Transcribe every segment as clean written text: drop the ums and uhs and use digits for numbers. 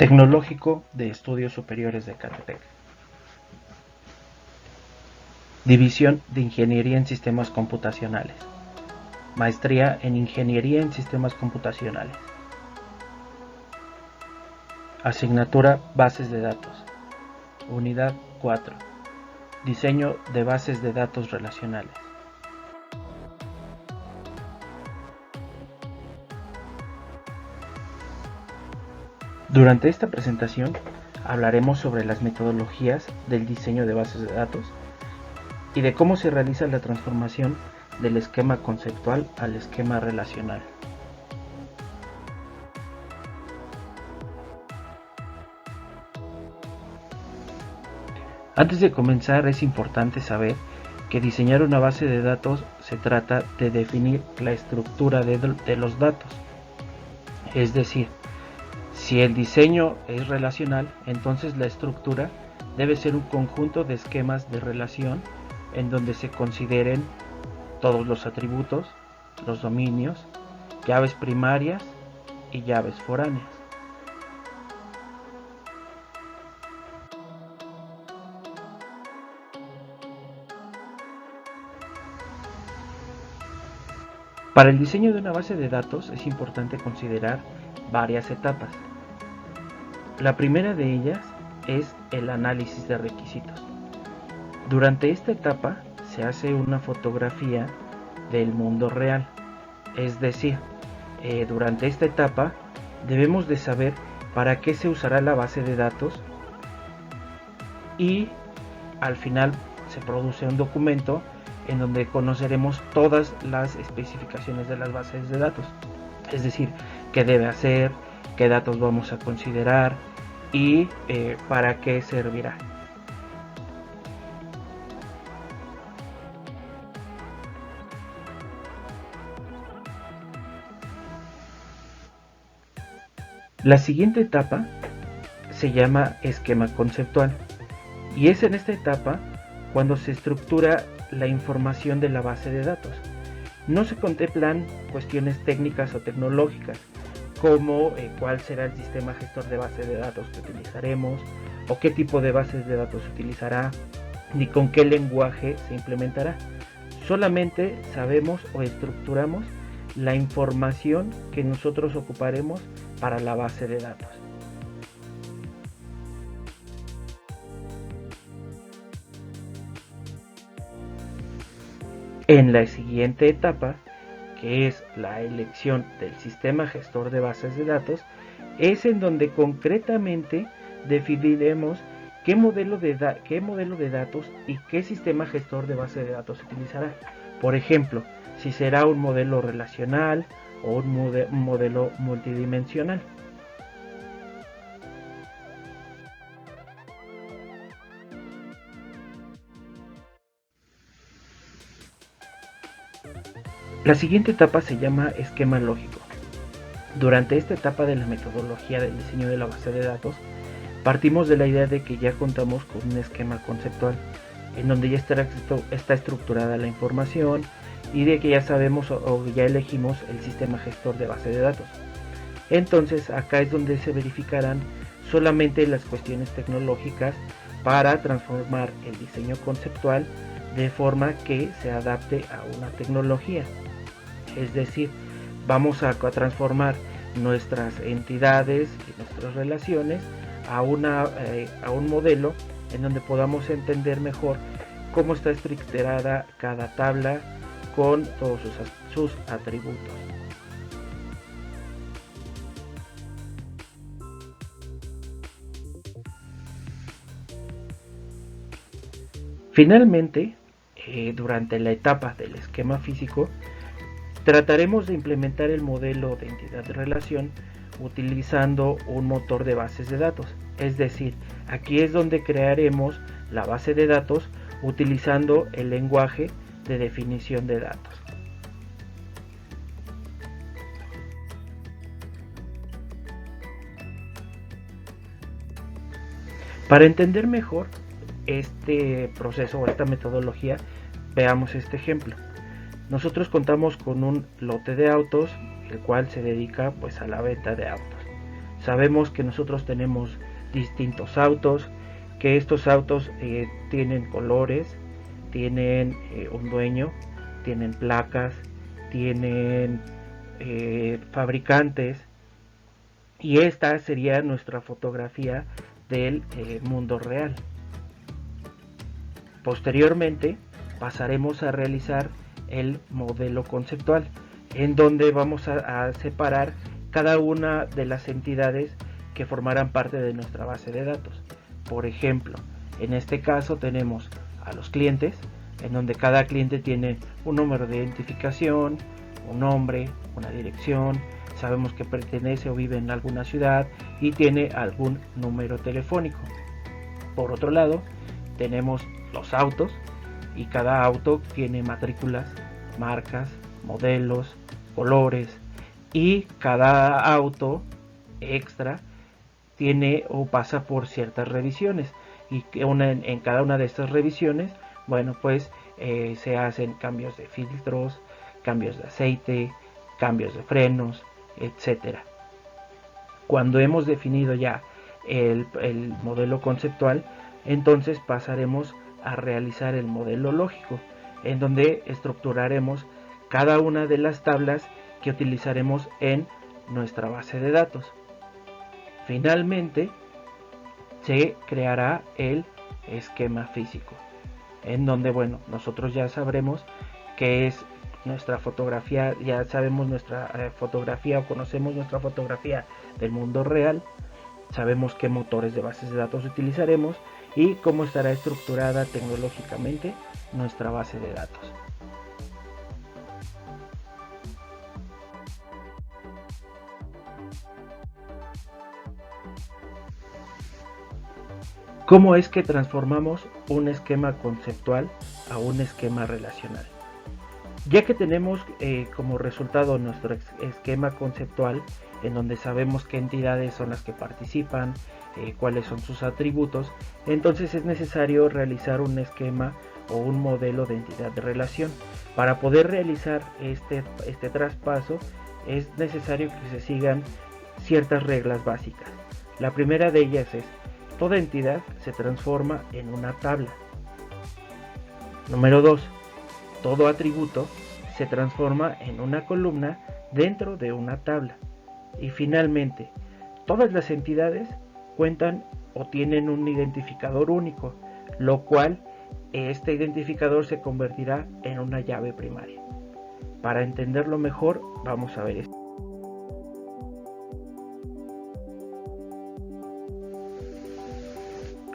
Tecnológico de Estudios Superiores de Ecatepec. División de Ingeniería en Sistemas Computacionales. Maestría en Ingeniería en Sistemas Computacionales. Asignatura Bases de Datos. Unidad 4. Diseño de bases de datos relacionales. Durante esta presentación hablaremos sobre las metodologías del diseño de bases de datos y de cómo se realiza la transformación del esquema conceptual al esquema relacional. Antes de comenzar, es importante saber que diseñar una base de datos se trata de definir la estructura de los datos. Es decir, si el diseño es relacional, entonces la estructura debe ser un conjunto de esquemas de relación en donde se consideren todos los atributos, los dominios, llaves primarias y llaves foráneas. Para el diseño de una base de datos es importante considerar varias etapas. La primera de ellas es el análisis de requisitos. Durante esta etapa se hace una fotografía del mundo real, es decir, durante esta etapa debemos de saber para qué se usará la base de datos y al final se produce un documento en donde conoceremos todas las especificaciones de las bases de datos, es decir, qué debe hacer, qué datos vamos a considerar y para qué servirá. La siguiente etapa se llama esquema conceptual y es en esta etapa cuando se estructura la información de la base de datos. No se contemplan cuestiones técnicas o tecnológicas como cuál será el sistema gestor de base de datos que utilizaremos o qué tipo de bases de datos se utilizará ni con qué lenguaje se implementará. Solamente sabemos o estructuramos la información que nosotros ocuparemos para la base de datos. En la siguiente etapa, que es la elección del sistema gestor de bases de datos, es en donde concretamente definiremos qué modelo de datos y qué sistema gestor de base de datos se utilizará. Por ejemplo, si será un modelo relacional o un modelo multidimensional. La siguiente etapa se llama esquema lógico. Durante esta etapa de la metodología del diseño de la base de datos, partimos de la idea de que ya contamos con un esquema conceptual, en donde ya está estructurada la información y de que ya sabemos o ya elegimos el sistema gestor de base de datos. Entonces acá es donde se verificarán solamente las cuestiones tecnológicas para transformar el diseño conceptual de forma que se adapte a una tecnología. Es decir, vamos a transformar nuestras entidades y nuestras relaciones a un modelo en donde podamos entender mejor cómo está estructurada cada tabla con todos sus atributos. Finalmente, durante la etapa del esquema físico, trataremos de implementar el modelo de entidad de relación utilizando un motor de bases de datos. Es decir, aquí es donde crearemos la base de datos utilizando el lenguaje de definición de datos. Para entender mejor este proceso o esta metodología, veamos este ejemplo. Nosotros contamos con un lote de autos, el cual se dedica pues a la venta de autos. Sabemos que nosotros tenemos distintos autos, que estos autos tienen colores, tienen un dueño, tienen placas, tienen fabricantes, y esta sería nuestra fotografía del mundo real. Posteriormente pasaremos a realizar el modelo conceptual, en donde vamos a separar cada una de las entidades que formarán parte de nuestra base de datos. Por ejemplo, en este caso tenemos a los clientes, en donde cada cliente tiene un número de identificación, un nombre, una dirección, sabemos que pertenece o vive en alguna ciudad y tiene algún número telefónico. Por otro lado, tenemos los autos, y cada auto tiene matrículas, marcas, modelos, colores, y cada auto extra tiene o pasa por ciertas revisiones, y en cada una de estas revisiones, bueno, pues se hacen cambios de filtros, cambios de aceite, cambios de frenos, etcétera. Cuando hemos definido ya el modelo conceptual, entonces pasaremos a realizar el modelo lógico, en donde estructuraremos cada una de las tablas que utilizaremos en nuestra base de datos. Finalmente se creará el esquema físico, en donde, bueno, nosotros ya sabremos qué es nuestra fotografía, ya sabemos nuestra fotografía o conocemos nuestra fotografía del mundo real, sabemos qué motores de bases de datos utilizaremos y cómo estará estructurada tecnológicamente nuestra base de datos. ¿Cómo es que transformamos un esquema conceptual a un esquema relacional? Ya que tenemos como resultado nuestro esquema conceptual, en donde sabemos qué entidades son las que participan, cuáles son sus atributos, entonces es necesario realizar un esquema o un modelo de entidad de relación. Para poder realizar este traspaso es necesario que se sigan ciertas reglas básicas. La primera de ellas es: toda entidad se transforma en una tabla. Número 2. Todo atributo se transforma en una columna dentro de una tabla. Y finalmente, todas las entidades cuentan o tienen un identificador único, lo cual este identificador se convertirá en una llave primaria. Para entenderlo mejor, vamos a ver esto.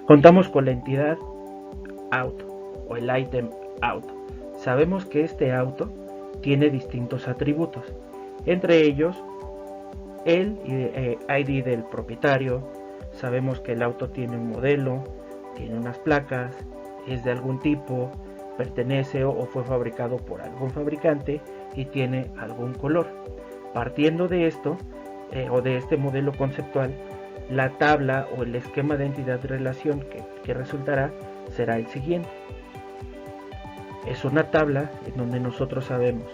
Contamos con la entidad auto o el item auto. Sabemos que este auto tiene distintos atributos, entre ellos el ID del propietario. Sabemos que el auto tiene un modelo, tiene unas placas, es de algún tipo, pertenece o fue fabricado por algún fabricante y tiene algún color. Partiendo de esto o de este modelo conceptual, la tabla o el esquema de entidad de relación que resultará será el siguiente. Es una tabla en donde nosotros sabemos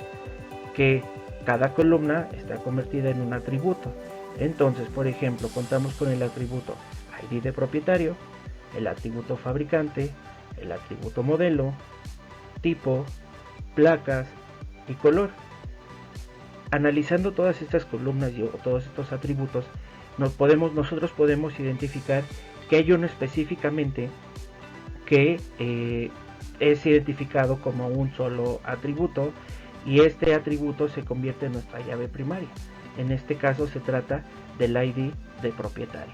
que cada columna está convertida en un atributo. Entonces, por ejemplo, contamos con el atributo ID de propietario, el atributo fabricante, el atributo modelo, tipo, placas y color. Analizando todas estas columnas o todos estos atributos, nosotros podemos identificar que hay uno específicamente que es identificado como un solo atributo, y este atributo se convierte en nuestra llave primaria. En este caso se trata del ID de propietario.